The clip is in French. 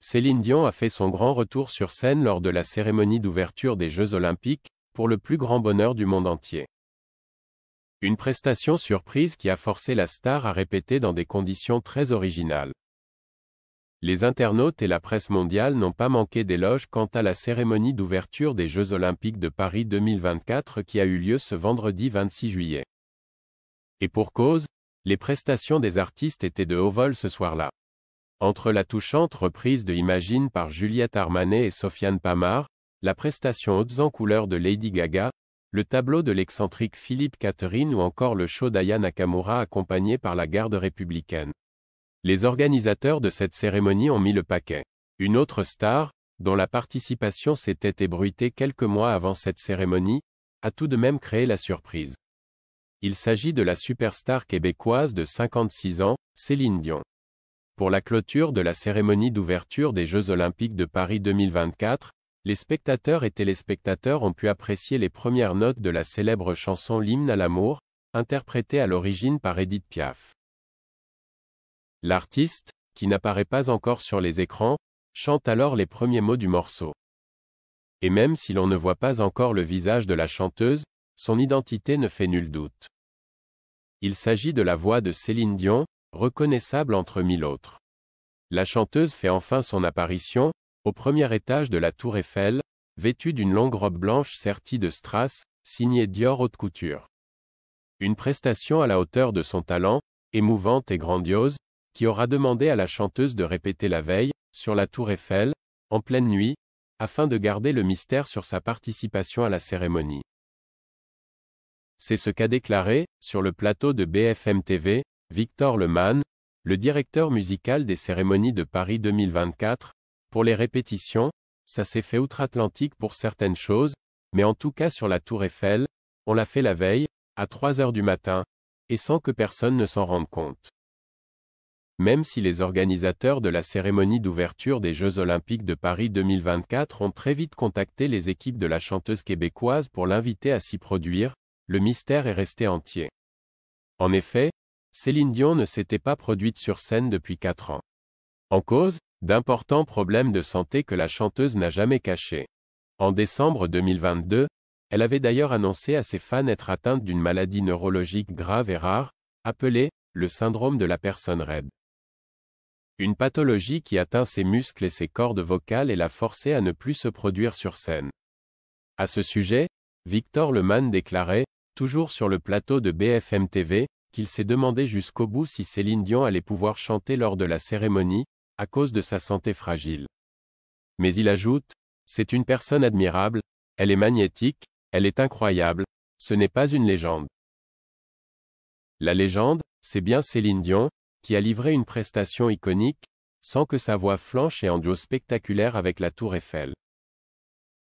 Céline Dion a fait son grand retour sur scène lors de la cérémonie d'ouverture des Jeux Olympiques, pour le plus grand bonheur du monde entier. Une prestation surprise qui a forcé la star à répéter dans des conditions très originales. Les internautes et la presse mondiale n'ont pas manqué d'éloges quant à la cérémonie d'ouverture des Jeux Olympiques de Paris 2024 qui a eu lieu ce vendredi 26 juillet. Et pour cause, les prestations des artistes étaient de haut vol ce soir-là. Entre la touchante reprise de Imagine par Juliette Armanet et Sofiane Pamart, la prestation hautes en couleurs de Lady Gaga, le tableau de l'excentrique Philippe Catherine ou encore le show d'Aya Nakamura accompagné par la garde républicaine. Les organisateurs de cette cérémonie ont mis le paquet. Une autre star, dont la participation s'était ébruitée quelques mois avant cette cérémonie, a tout de même créé la surprise. Il s'agit de la superstar québécoise de 56 ans, Céline Dion. Pour la clôture de la cérémonie d'ouverture des Jeux Olympiques de Paris 2024, les spectateurs et téléspectateurs ont pu apprécier les premières notes de la célèbre chanson L'hymne à l'amour, interprétée à l'origine par Édith Piaf. L'artiste, qui n'apparaît pas encore sur les écrans, chante alors les premiers mots du morceau. Et même si l'on ne voit pas encore le visage de la chanteuse, son identité ne fait nul doute. Il s'agit de la voix de Céline Dion, reconnaissable entre mille autres. La chanteuse fait enfin son apparition, au premier étage de la Tour Eiffel, vêtue d'une longue robe blanche sertie de strass, signée Dior Haute Couture. Une prestation à la hauteur de son talent, émouvante et grandiose, qui aura demandé à la chanteuse de répéter la veille, sur la Tour Eiffel, en pleine nuit, afin de garder le mystère sur sa participation à la cérémonie. C'est ce qu'a déclaré, sur le plateau de BFM TV, Victor Lemann, le directeur musical des cérémonies de Paris 2024, pour les répétitions, ça s'est fait outre-Atlantique pour certaines choses, mais en tout cas sur la Tour Eiffel, on l'a fait la veille, à 3 heures du matin, et sans que personne ne s'en rende compte. Même si les organisateurs de la cérémonie d'ouverture des Jeux Olympiques de Paris 2024 ont très vite contacté les équipes de la chanteuse québécoise pour l'inviter à s'y produire, le mystère est resté entier. En effet, Céline Dion ne s'était pas produite sur scène depuis 4 ans. En cause, d'importants problèmes de santé que la chanteuse n'a jamais cachés. En décembre 2022, elle avait d'ailleurs annoncé à ses fans être atteinte d'une maladie neurologique grave et rare, appelée le syndrome de la personne raide. Une pathologie qui atteint ses muscles et ses cordes vocales et l'a forcée à ne plus se produire sur scène. À ce sujet, Victor Lemann déclarait, toujours sur le plateau de BFM TV, qu'il s'est demandé jusqu'au bout si Céline Dion allait pouvoir chanter lors de la cérémonie, à cause de sa santé fragile. Mais il ajoute, « C'est une personne admirable, elle est magnétique, elle est incroyable, ce n'est pas une légende. » La légende, c'est bien Céline Dion, qui a livré une prestation iconique, sans que sa voix flanche et en duo spectaculaire avec la Tour Eiffel.